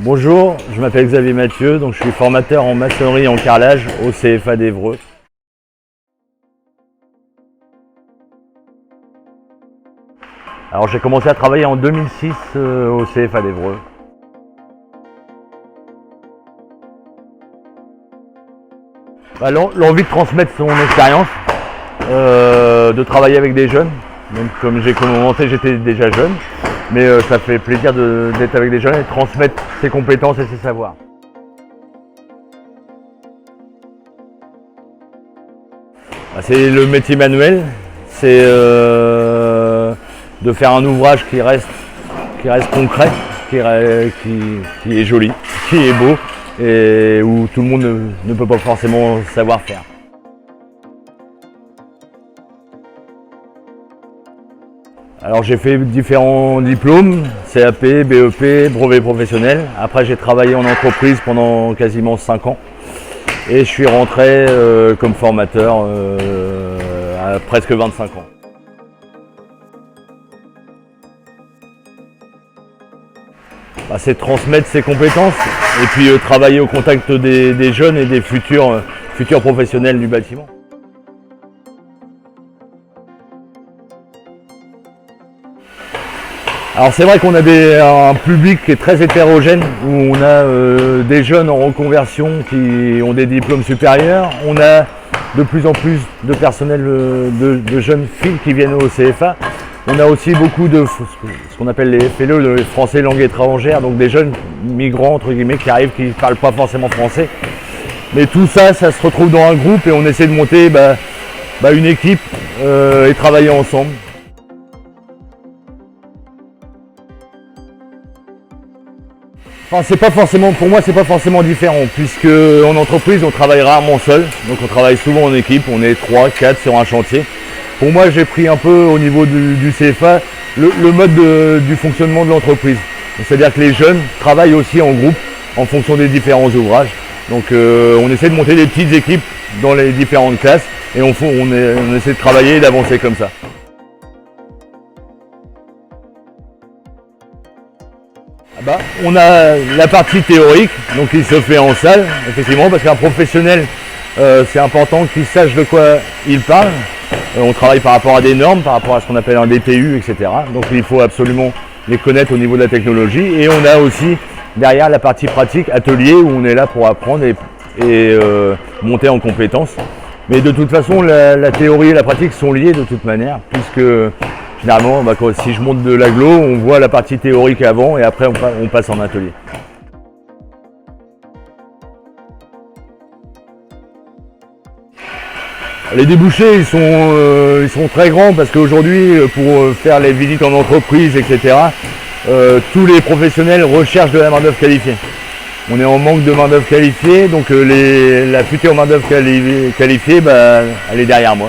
Bonjour, je m'appelle Xavier Mathieu, donc je suis formateur en maçonnerie et en carrelage au CFA d'Évreux. Alors j'ai commencé à travailler en 2006 au CFA d'Évreux. L'envie de transmettre son expérience, de travailler avec des jeunes. Donc comme j'ai commencé, j'étais déjà jeune, mais ça fait plaisir d'être avec des jeunes et de transmettre ses compétences et ses savoirs. C'est le métier manuel, c'est de faire un ouvrage qui reste concret, qui est joli, qui est beau et où tout le monde ne peut pas forcément savoir faire. Alors j'ai fait différents diplômes, CAP, BEP, brevet professionnel. Après j'ai travaillé en entreprise pendant quasiment 5 ans et je suis rentré comme formateur à presque 25 ans. C'est transmettre ses compétences et puis travailler au contact des jeunes et des futurs professionnels du bâtiment. Alors c'est vrai qu'on a un public qui est très hétérogène, où on a des jeunes en reconversion qui ont des diplômes supérieurs. On a de plus en plus de personnel, de jeunes filles qui viennent au CFA. On a aussi beaucoup de ce qu'on appelle les FLE, les français langue étrangère, donc des jeunes migrants entre guillemets qui arrivent, qui ne parlent pas forcément français. Mais tout ça, ça se retrouve dans un groupe et on essaie de monter une équipe et travailler ensemble. Enfin, pour moi, c'est pas forcément différent, puisque en entreprise, on travaille rarement seul, donc on travaille souvent en équipe, on est 3, 4 sur un chantier. Pour moi, j'ai pris un peu au niveau du CFA le mode du fonctionnement de l'entreprise. C'est-à-dire que les jeunes travaillent aussi en groupe en fonction des différents ouvrages. Donc on essaie de monter des petites équipes dans les différentes classes et on essaie de travailler et d'avancer comme ça. On a la partie théorique, donc qui se fait en salle, effectivement, parce qu'un professionnel, c'est important qu'il sache de quoi il parle. On travaille par rapport à des normes, par rapport à ce qu'on appelle un DPU, etc. Donc il faut absolument les connaître au niveau de la technologie. Et on a aussi derrière la partie pratique, atelier, où on est là pour apprendre et monter en compétences. Mais de toute façon, la théorie et la pratique sont liées de toute manière, puisque généralement, si je monte de l'agglo, on voit la partie théorique avant et après on passe en atelier. Les débouchés, ils sont très grands parce qu'aujourd'hui, pour faire les visites en entreprise, etc., tous les professionnels recherchent de la main-d'œuvre qualifiée. On est en manque de main-d'œuvre qualifiée, donc la future main-d'œuvre qualifiée, elle est derrière moi.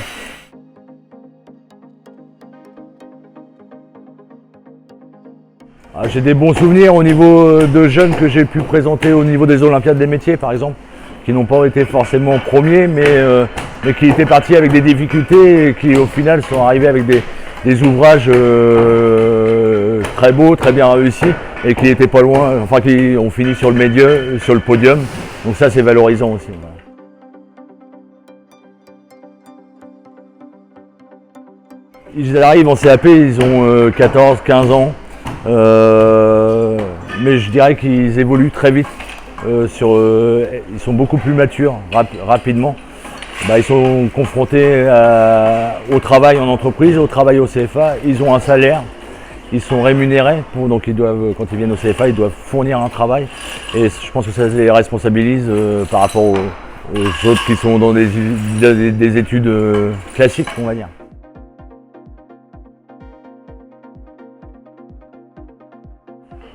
J'ai des bons souvenirs au niveau de jeunes que j'ai pu présenter au niveau des Olympiades des métiers, par exemple, qui n'ont pas été forcément premiers, mais qui étaient partis avec des difficultés et qui au final sont arrivés avec des ouvrages très beaux, très bien réussis et qui n'étaient pas loin, enfin qui ont fini sur le podium. Donc ça, c'est valorisant aussi. Ils arrivent en CAP, ils ont 14, 15 ans. Mais je dirais qu'ils évoluent très vite, ils sont beaucoup plus matures rapidement. Ils sont confrontés au travail en entreprise, au travail au CFA, ils ont un salaire, ils sont rémunérés, donc quand ils viennent au CFA, ils doivent fournir un travail et je pense que ça les responsabilise par rapport aux autres qui sont dans des études classiques, on va dire.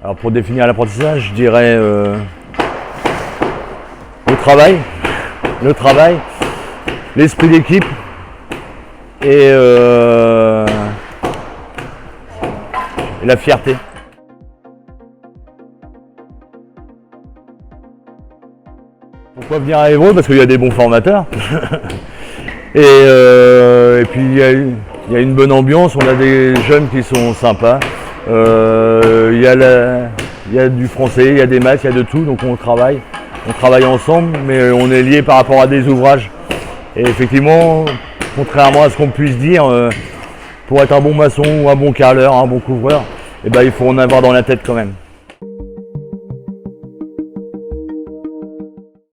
Alors pour définir l'apprentissage, je dirais le travail, l'esprit d'équipe et la fierté. Pourquoi venir à Évreux? Parce qu'il y a des bons formateurs et puis il y a une bonne ambiance, on a des jeunes qui sont sympas. Il y a du français, il y a des maths, il y a de tout, donc on travaille ensemble, mais on est liés par rapport à des ouvrages. Et effectivement, contrairement à ce qu'on puisse dire, pour être un bon maçon ou un bon carreleur, un bon couvreur, il faut en avoir dans la tête quand même.